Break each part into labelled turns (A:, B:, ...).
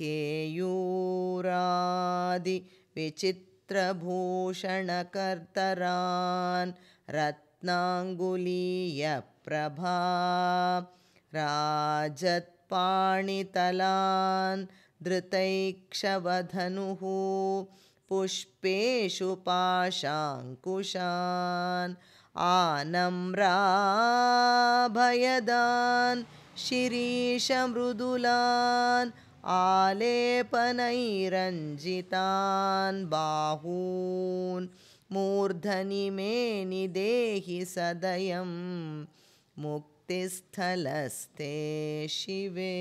A: केयूरादि विचित्रभूषणकर्तरान् रत्नाङ्गुलीयप्रभा राजत्पाणितलान् धृतैक्षवधनुः पुष्पेषु पाशाङ्कुशान् आनम्राभयदान् शिरीषमृदुलान् आलेपनैरञ्जितान् बाहून् मूर्धनि मे निदेहि सदयं मुक्तिस्थलस्ते शिवे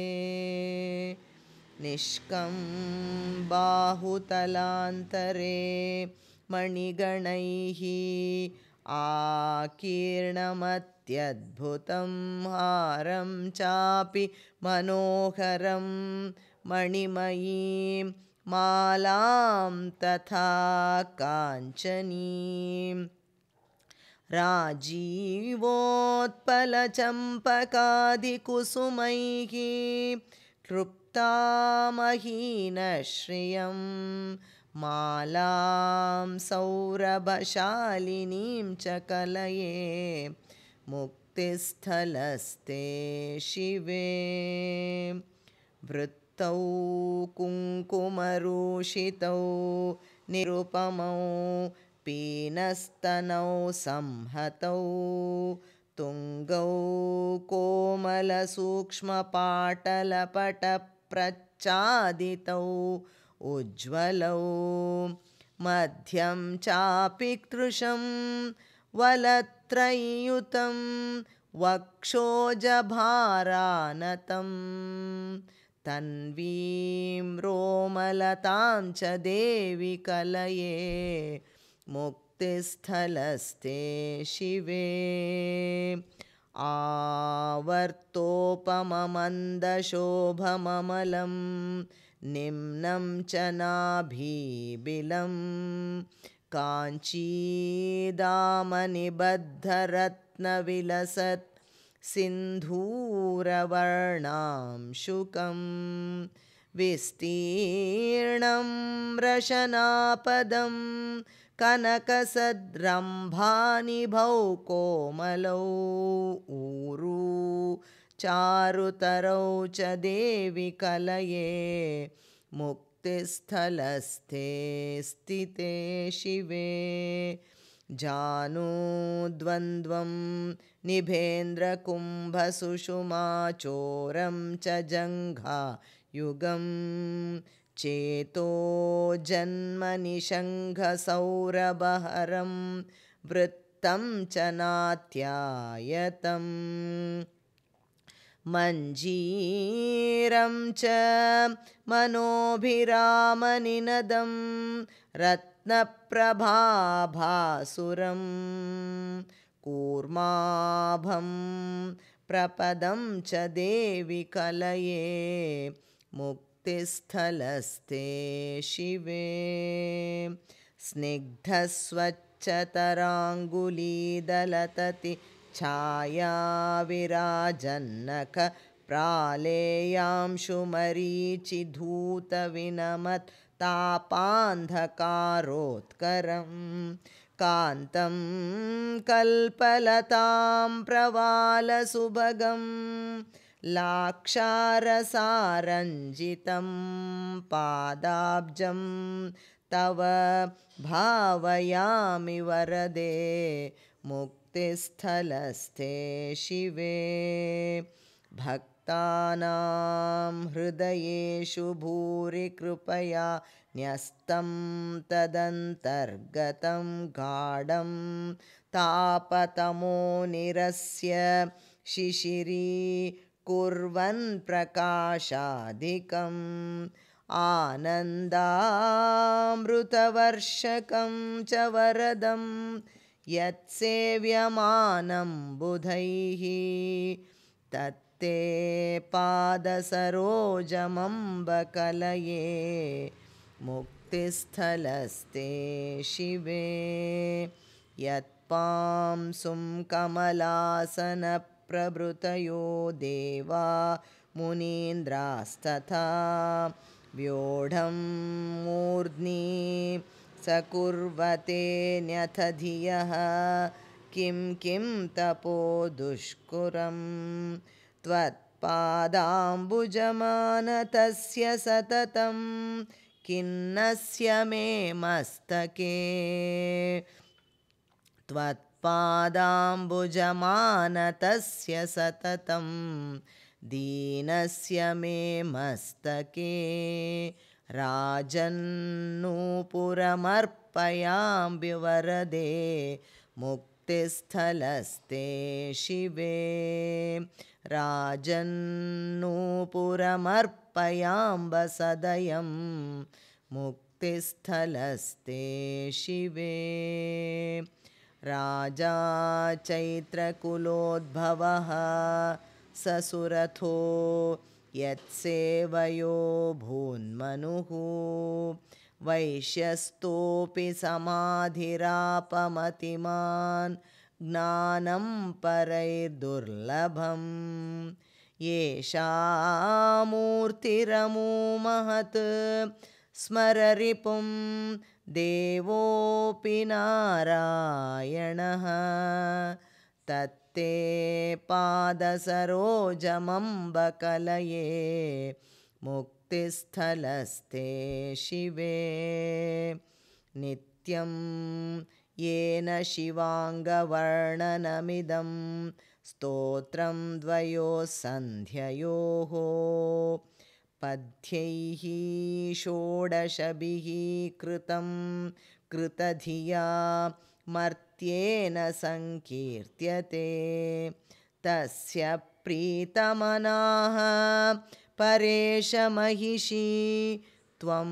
A: निष्कं बाहुतलान्तरे मणिगणैः आकीर्णमत्यद्भुतं हारं चापि मनोहरं मणिमयीं मालां तथा काञ्चनीं राजीवोत्पलचम्पकादिकुसुमैः क्लृप्तामहीनश्रियं मालां सौरभशालिनीं च कलये मुक्तिस्थलस्ते शिवे वृत्तौ कुङ्कुमरूषितौ निरुपमौ पीनस्तनौ संहतौ तुङ्गौ कोमलसूक्ष्मपाटलपटप्रच्छादितौ उज्ज्वलौ मध्यं चापि कृशं वलत्रययुतं वक्षोजभारानतं तन्वीं रोमलतां च देवि कलये मुक्तिस्थलस्ते शिवे आवर्तोपममन्दशोभममलं निम्नं च नाभिबिलं काञ्चीदामनिबद्धरत्नविलसत् सिन्धूरवर्णां शुकं विस्तीर्णं रशनापदं कनकसद्रम्भानिभौ कोमलौ ऊरू चारुतरौ च देवि कलये मुक्तिस्थलस्थे स्थिते शिवे जानुद्वन्द्वं निभेन्द्रकुम्भसुषुमाचोरं च जङ्घायुगं चेतो जन्मनिषङ्घसौरभहरं वृत्तं च नात्यायतं मञ्जीरं च मनोभिरामनिनदं रत्नप्रभाभासुरं कूर्माभं प्रपदं च देवि कलये मुक्तिस्थलस्ते शिवे स्निग्धस्वच्छतराङ्गुलीदलतति छायाविराजन्नख प्रालेयांशुमरीचिधूतविनमत् तापान्धकारोत्करं कान्तं कल्पलतां प्रवालसुभगं लाक्षारसारञ्जितं पादाब्जं तव भावयामि वरदे मुक्तिस्थलस्थे शिवे भक्तानां हृदयेषु भूरि कृपया न्यस्तं तदन्तर्गतं गाढं तापतमो निरस्य शिशिरीकुर्वन् प्रकाशाधिकम् आनन्दामृतवर्षकं च वरदं यत्सेव्यमानं बुधैः तत्ते पादसरोजमम्बकलये मुक्तिस्थलस्ते शिवे यत्पांसुं कमलासनप्रभृतयो देवा मुनीन्द्रास्तथा व्योढं मूर्ध्नि सकुर्वतेऽन्यथ धियः किं किं तपो दुष्कुरं त्वत्पादाम्बुजमानतस्य सततं खिन्नस्य मे मस्तके त्वत्पादाम्बुजमानतस्य सततं दीनस्य मे मस्तके राजन्नूपुरमर्पयाम्बिवरदे मुक्तिस्थलस्ते शिवे राजन्नूपुरमर्पयाम्ब सदयं मुक्तिस्थलस्ते शिवे राजा चैत्रकुलोद्भवः ससुरथो यत्सेवयो भून्मनुः वैश्यस्तोऽपि समाधिरापमतिमान् ज्ञानं परैर्दुर्लभम् येषा मूर्तिरमू महत् स्मररिपुं देवोऽपि नारायणः तत्ते पादसरोजमम्बकलये मुक्तिस्थलस्ते शिवे नित्यं येन शिवाङ्गवर्णनमिदं स्तोत्रं द्वयोः सन्ध्ययोः पद्यैः षोडशभिः कृतं कृतधिया मर्त्येन संकीर्त्यते तस्य प्रीतमनाः परेश महिषी त्वं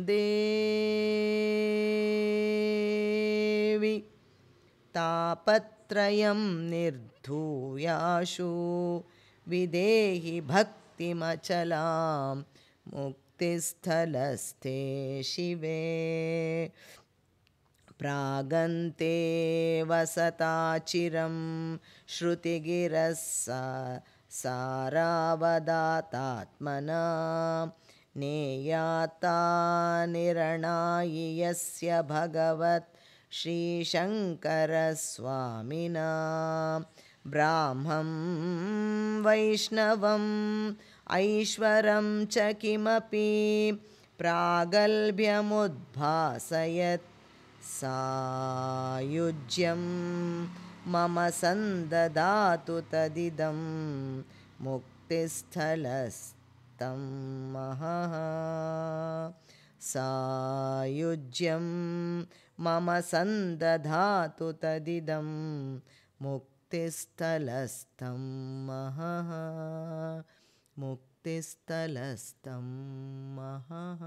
A: देवी तापत्रयं निर्धूयाशु विदेहि भक्तिमचलां मुक्तिस्थलस्ते शिवे प्रागन्ते वसताचिरं श्रुतिगिरः सारावदातात्मना नेयाता निरणायि यस्य भगवत् श्रीशङ्करस्वामिना ब्राह्मं वैष्णवम् ऐश्वरं च किमपि प्रागल्भ्यमुद्भासयत् सायुज्यं मम सन्ददातु तदिदं मुक्तिस्थलस्तं महः सायुज्यं मम सन्दधातु तदिदं मुक्तिस्थलस्तं महः मुक्तिस्थलस्तं महः।